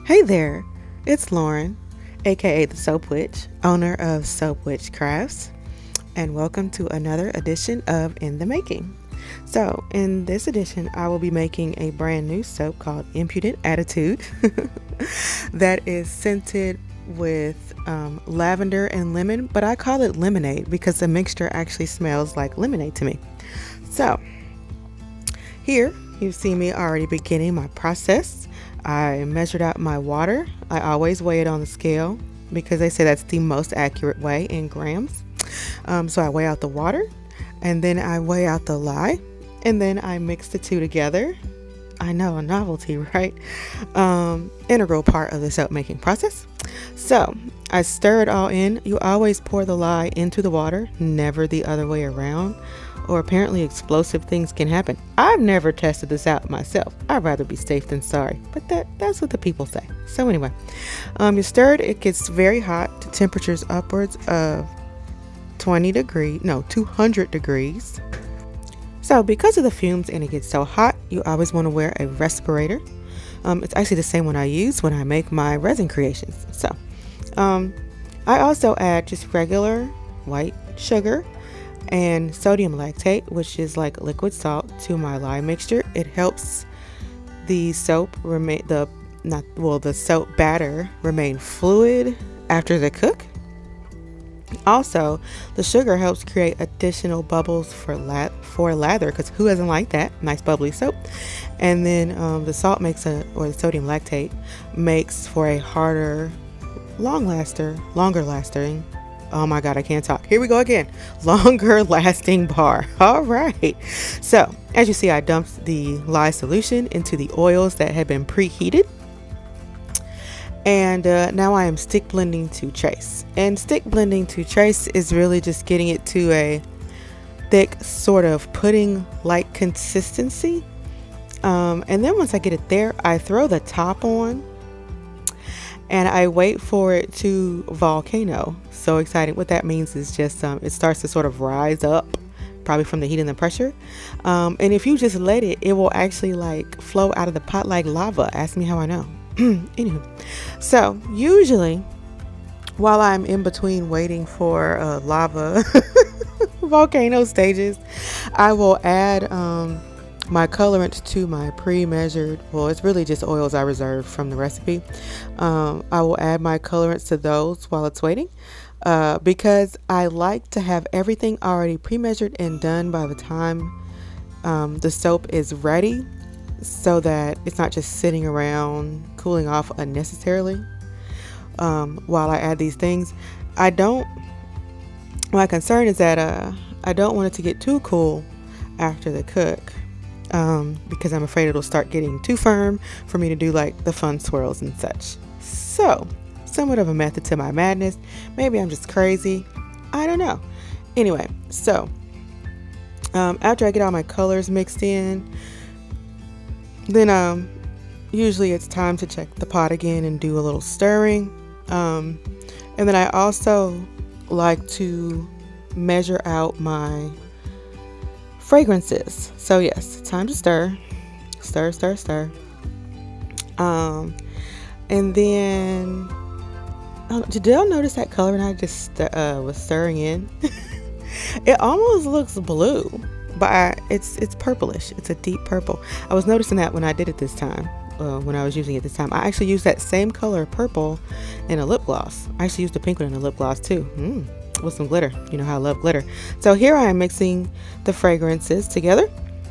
Hey there, it's Lauren, aka the Soap Witch, owner of Soap Witch Crafts, and welcome to another edition of In the Making. So, in this edition, I will be making a brand new soap called Impudent Attitude that is scented with lavender and lemon, but I call it lemonade because the mixture actually smells like lemonade to me. So, here you see me already beginning my process. I measured out my water. I always weigh it on the scale because they say that's the most accurate way in grams. So I weigh out the water, and then I weigh out the lye, and then I mix the two together. I know, a novelty, right? Integral part of the soap making process. So I stir it all in. You always pour the lye into the water, never the other way around, or apparently explosive things can happen. I've never tested this out myself. I'd rather be safe than sorry, but that's what the people say. So anyway, you stir it. It gets very hot to temperatures upwards of 200 degrees. So because of the fumes and it gets so hot, you always want to wear a respirator. It's actually the same one I use when I make my resin creations. So I also add just regular white sugar and sodium lactate, which is like liquid salt, to my lye mixture. It helps the soap remain the soap batter remain fluid after the cook. Also, the sugar helps create additional bubbles for lather, because who doesn't like that nice bubbly soap? And then the salt the sodium lactate makes for a harder, longer lasting. Oh my God, I can't talk. Here we go again. Longer lasting bar. All right. So as you see, I dumped the lye solution into the oils that had been preheated. And now I am stick blending to trace. And stick blending to trace is really just getting it to a thick sort of pudding-like consistency. And then once I get it there, I throw the top on and I wait for it to volcano. So exciting. What that means is just it starts to sort of rise up, probably from the heat and the pressure. And if you just let it, it will actually like flow out of the pot like lava. Ask me how I know. Anywho, so usually while I'm in between waiting for lava volcano stages, I will add my colorants to my pre-measured, well, it's really just oils I reserved from the recipe. I will add my colorants to those while it's waiting, because I like to have everything already pre-measured and done by the time the soap is ready, so that it's not just sitting around cooling off unnecessarily while I add these things. My concern is that I don't want it to get too cool after the cook, because I'm afraid it'll start getting too firm for me to do like the fun swirls and such. So somewhat of a method to my madness. Maybe I'm just crazy, I don't know. Anyway, so after I get all my colors mixed in, then usually it's time to check the pot again and do a little stirring. And then I also like to measure out my fragrances. So yes, time to stir. And then did y'all notice that color and I just was stirring in? It almost looks blue, but it's purplish. It's a deep purple. I was noticing that when I did it this time, when I was using it this time. I actually used that same color purple in a lip gloss. I actually used the pink one in a lip gloss too, with some glitter. You know how I love glitter. So here I am mixing the fragrances together.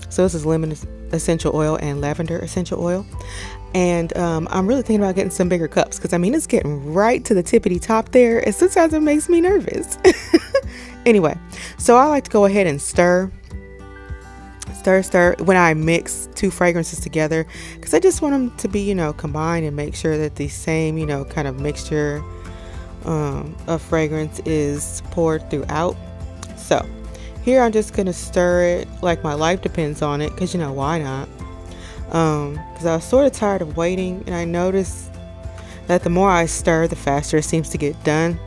So this is lemon essential oil and lavender essential oil. And I'm really thinking about getting some bigger cups, because I mean, it's getting right to the tippity top there, and sometimes it makes me nervous. Anyway, so I like to go ahead and stir when I mix two fragrances together, because I just want them to be, combined, and make sure that the same, kind of mixture of fragrance is poured throughout. So here I'm just gonna stir it like my life depends on it, because why not? Because I was sort of tired of waiting, and I noticed that the more I stir, the faster it seems to get done.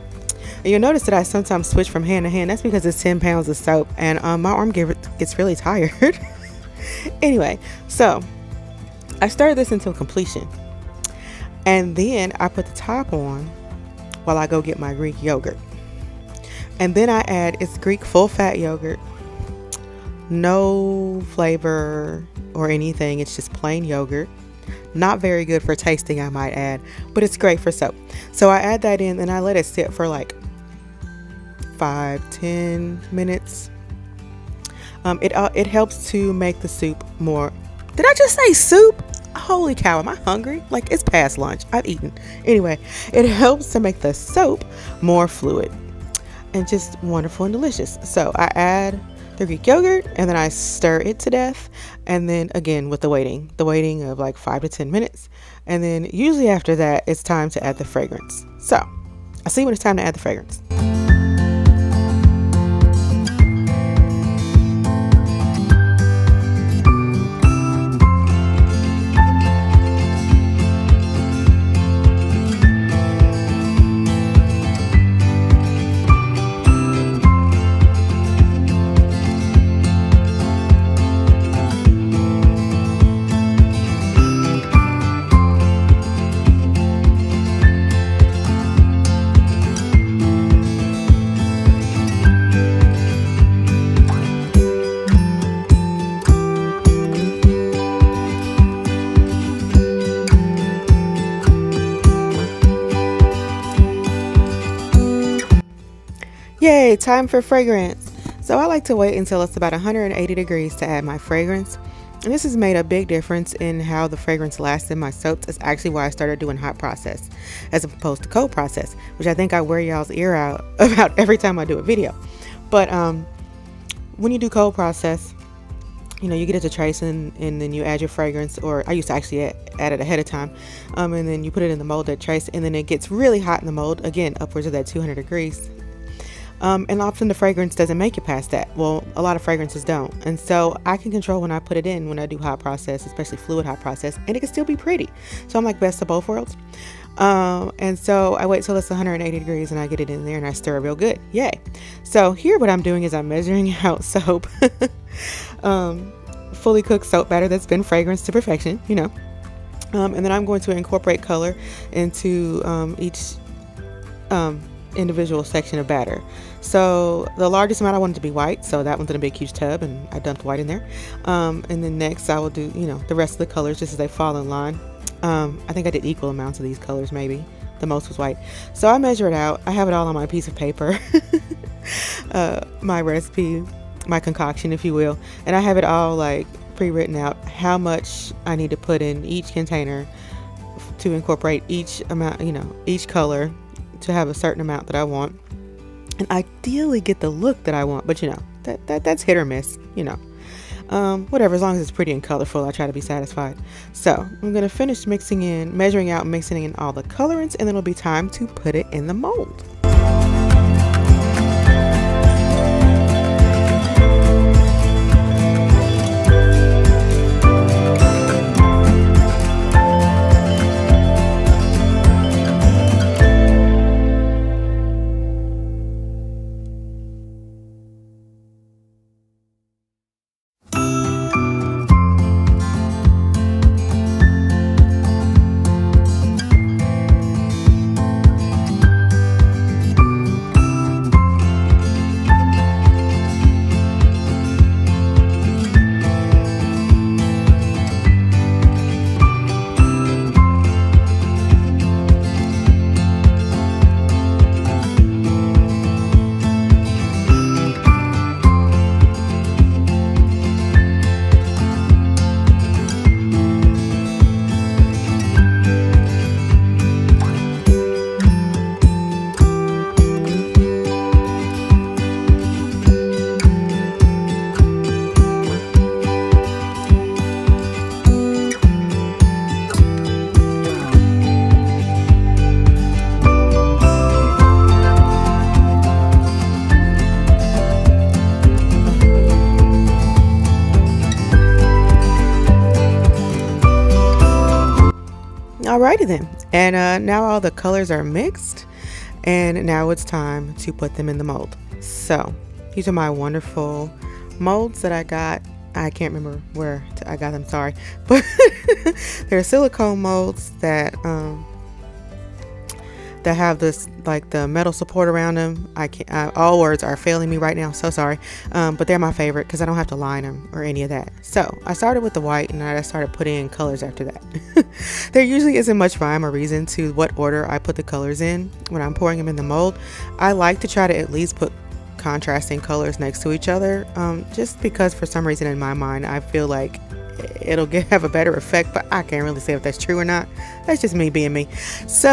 And you'll notice that I sometimes switch from hand to hand. That's because it's 10 pounds of soap, and my arm gets really tired. Anyway, so I stirred this until completion. And then I put the top on while I go get my Greek yogurt. And then I add, it's Greek full fat yogurt, no flavor or anything. It's just plain yogurt. Not very good for tasting, I might add, but it's great for soap. So I add that in and I let it sit for like 5-10 minutes. It helps to make the soup more. Did I just say soup? Holy cow, am I hungry? Like, it's past lunch. I've eaten. Anyway, it helps to make the soap more fluid and just wonderful and delicious. So I add the Greek yogurt and then I stir it to death. And then again with the waiting of like 5 to 10 minutes. And then usually after that, it's time to add the fragrance. So I see when it's time to add the fragrance. Yay, time for fragrance. So I like to wait until it's about 180 degrees to add my fragrance. And this has made a big difference in how the fragrance lasts in my soaps. It's actually why I started doing hot process as opposed to cold process, which I think I wear y'all's ear out about every time I do a video. But when you do cold process, you know, you get it to trace and then you add your fragrance, or I used to actually add it ahead of time. And then you put it in the mold at trace, and then it gets really hot in the mold, again, upwards of that 200 degrees. And often the fragrance doesn't make it past that. Well, a lot of fragrances don't. And so I can control when I put it in, when I do hot process, especially fluid hot process, and it can still be pretty. So I'm like best of both worlds. And so I wait till it's 180 degrees and I get it in there and I stir it real good. Yay. So here what I'm doing is I'm measuring out soap, fully cooked soap batter that's been fragranced to perfection, you know. And then I'm going to incorporate color into each individual section of batter. So the largest amount I wanted to be white, so that one's in a big huge tub and I dumped white in there. And then next I will do, you know, the rest of the colors just as they fall in line. I think I did equal amounts of these colors, maybe. The most was white. So I measure it out. I have it all on my piece of paper. My recipe, my concoction, if you will. And I have it all like pre-written out how much I need to put in each container to incorporate each amount, you know, each color to have a certain amount that I want. And ideally get the look that I want, but you know, that's hit or miss, you know. Whatever, as long as it's pretty and colorful, I try to be satisfied. So I'm going to finish measuring out, mixing in all the colorants, and then it'll be time to put it in the mold. Alrighty then, and now all the colors are mixed, and now it's time to put them in the mold. So these are my wonderful molds that I got. I can't remember where I got them, sorry, but they're silicone molds that that have this like the metal support around them. I can't. All words are failing me right now. So sorry, but they're my favorite because I don't have to line them or any of that. So I started with the white, and I started putting in colors after that. There usually isn't much rhyme or reason to what order I put the colors in when I'm pouring them in the mold. I like to try to at least put contrasting colors next to each other, just because for some reason in my mind I feel like it'll have a better effect, but I can't really say if that's true or not. That's just me being me. So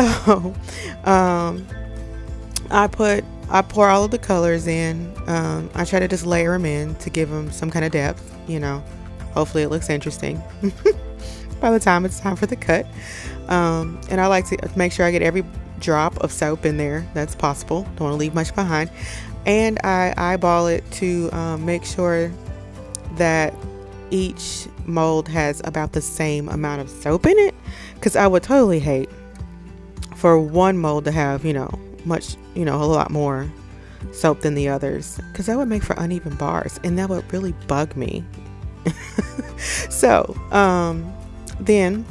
I pour all of the colors in. I try to just layer them in to give them some kind of depth, you know. Hopefully it looks interesting by the time it's time for the cut. And I like to make sure I get every drop of soap in there that's possible. Don't want to leave much behind. And I eyeball it to make sure that each mold has about the same amount of soap in it, because I would totally hate for one mold to have, you know, a lot more soap than the others, because that would make for uneven bars, and that would really bug me. So then,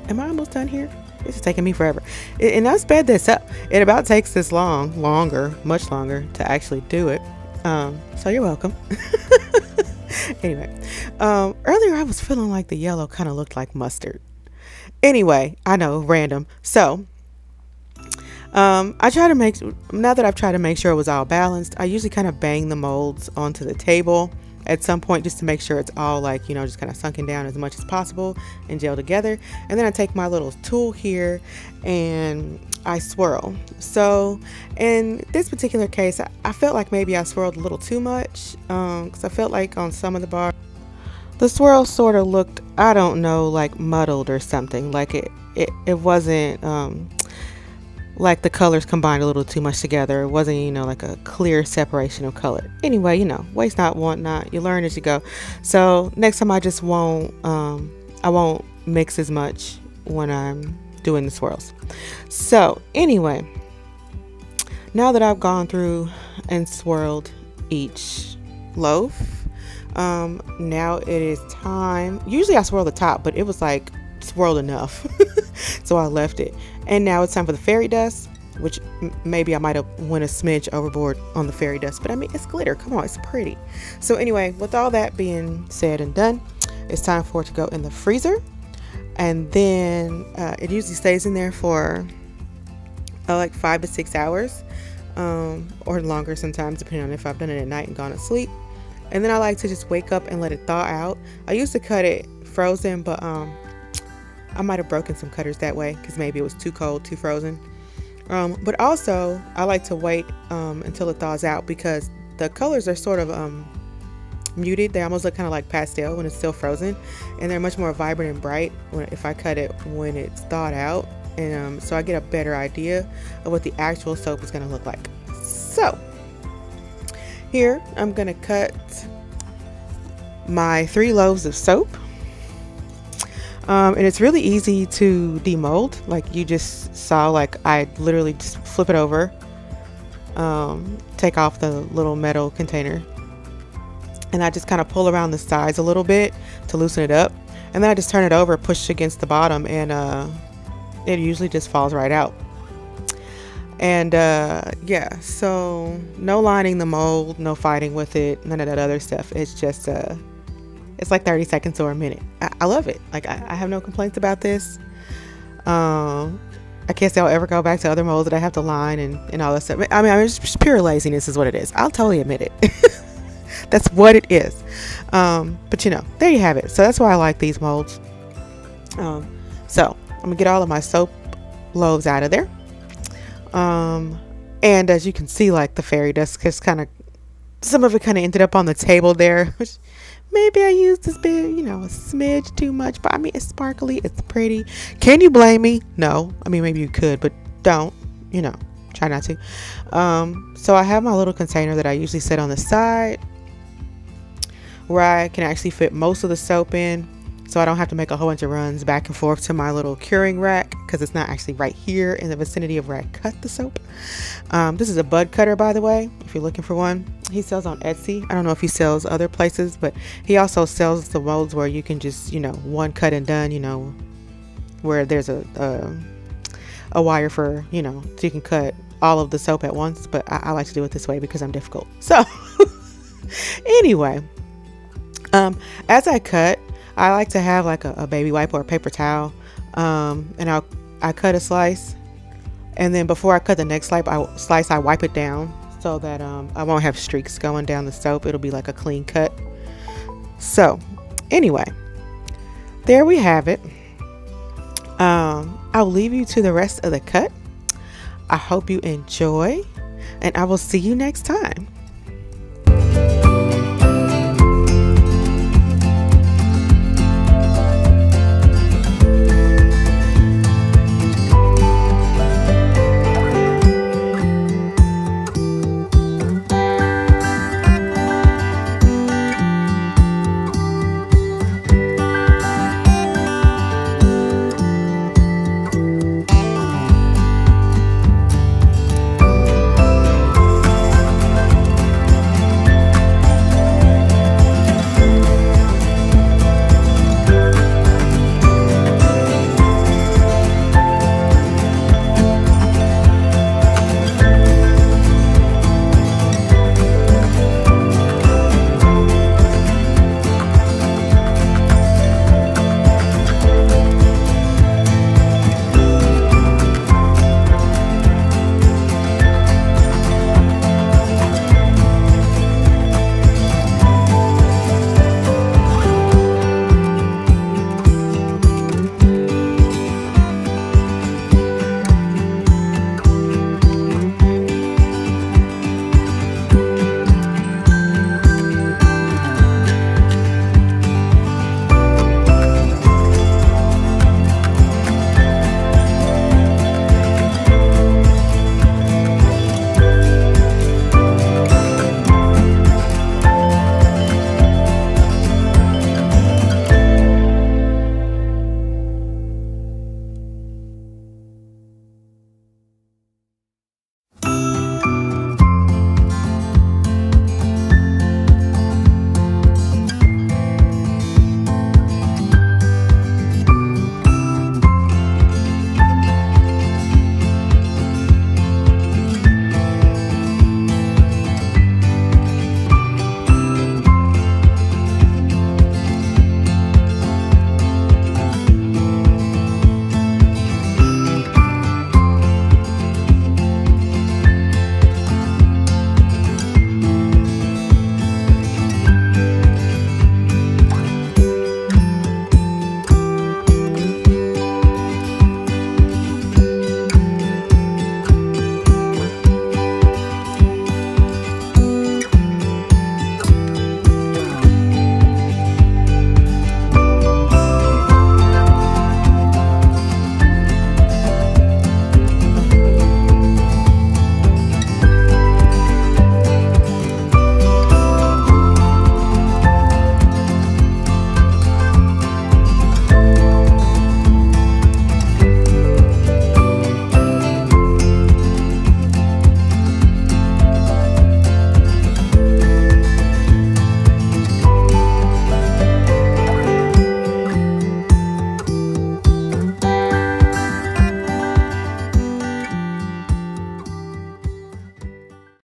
am I almost done here? This is taking me forever, and I sped this up. It about takes this much longer to actually do it. So you're welcome. Anyway, earlier I was feeling like the yellow kind of looked like mustard. Anyway, I know, random. So now that I've tried to make sure it was all balanced, I usually kind of bang the molds onto the table at some point just to make sure it's all like, you know, just kind of sunken down as much as possible and gel together. And then I take my little tool here and I swirl. So in this particular case, I felt like maybe I swirled a little too much, because I felt like on some of the bars the swirl sort of looked, I don't know, like muddled or something. Like it wasn't like the colors combined a little too much together. It wasn't, you know, like a clear separation of color. Anyway, you know, waste not, want not. You learn as you go. So next time I just won't I won't mix as much when I'm doing the swirls. So anyway, now that I've gone through and swirled each loaf, now it is time. Usually I swirl the top, but it was like swirled enough. So I left it. And now it's time for the fairy dust, which maybe I might have went a smidge overboard on the fairy dust, but I mean, it's glitter. Come on, it's pretty. So anyway, with all that being said and done, it's time for it to go in the freezer. And then it usually stays in there for like 5 to 6 hours, or longer sometimes, depending on if I've done it at night and gone to sleep. And then I like to just wake up and let it thaw out. I used to cut it frozen, but I might have broken some cutters that way because maybe it was too cold, too frozen. But also I like to wait until it thaws out, because the colors are sort of muted. They almost look kind of like pastel when it's still frozen, and they're much more vibrant and bright if I cut it when it's thawed out. And so I get a better idea of what the actual soap is going to look like. So here I'm going to cut my 3 loaves of soap. And it's really easy to demold. Like you just saw, like I literally just flip it over, take off the little metal container, and I just kind of pull around the sides a little bit to loosen it up, and then I just turn it over, push against the bottom, and it usually just falls right out. And yeah, so no lining the mold, no fighting with it, none of that other stuff. It's just it's like 30 seconds or a minute. I love it. Like I have no complaints about this. I can't say I'll ever go back to other molds that I have to line and all that stuff. I mean, it's just pure laziness is what it is. I'll totally admit it. That's what it is. But you know, there you have it. So that's why I like these molds. So I'm gonna get all of my soap loaves out of there. And as you can see, like the fairy dust just kind of, some of it kind of ended up on the table there, which maybe I used this bit, you know, a smidge too much, but I mean, it's sparkly, it's pretty. Can you blame me? No. I mean, maybe you could, but don't, you know, try not to. So I have my little container that I usually set on the side where I can actually fit most of the soap in, so I don't have to make a whole bunch of runs back and forth to my little curing rack, because it's not actually right here in the vicinity of where I cut the soap. This is a bud cutter, by the way, if you're looking for one. He sells on Etsy. I don't know if he sells other places, but he also sells the molds where you can just, you know, one cut and done, you know, where there's a a wire for, you know, so you can cut all of the soap at once, but I like to do it this way because I'm difficult. So anyway, as I cut, I like to have like a baby wipe or a paper towel, and I cut a slice, and then before I cut the next slice, I wipe it down so that I won't have streaks going down the soap. It'll be like a clean cut. So anyway, there we have it. I'll leave you to the rest of the cut. I hope you enjoy, and I will see you next time.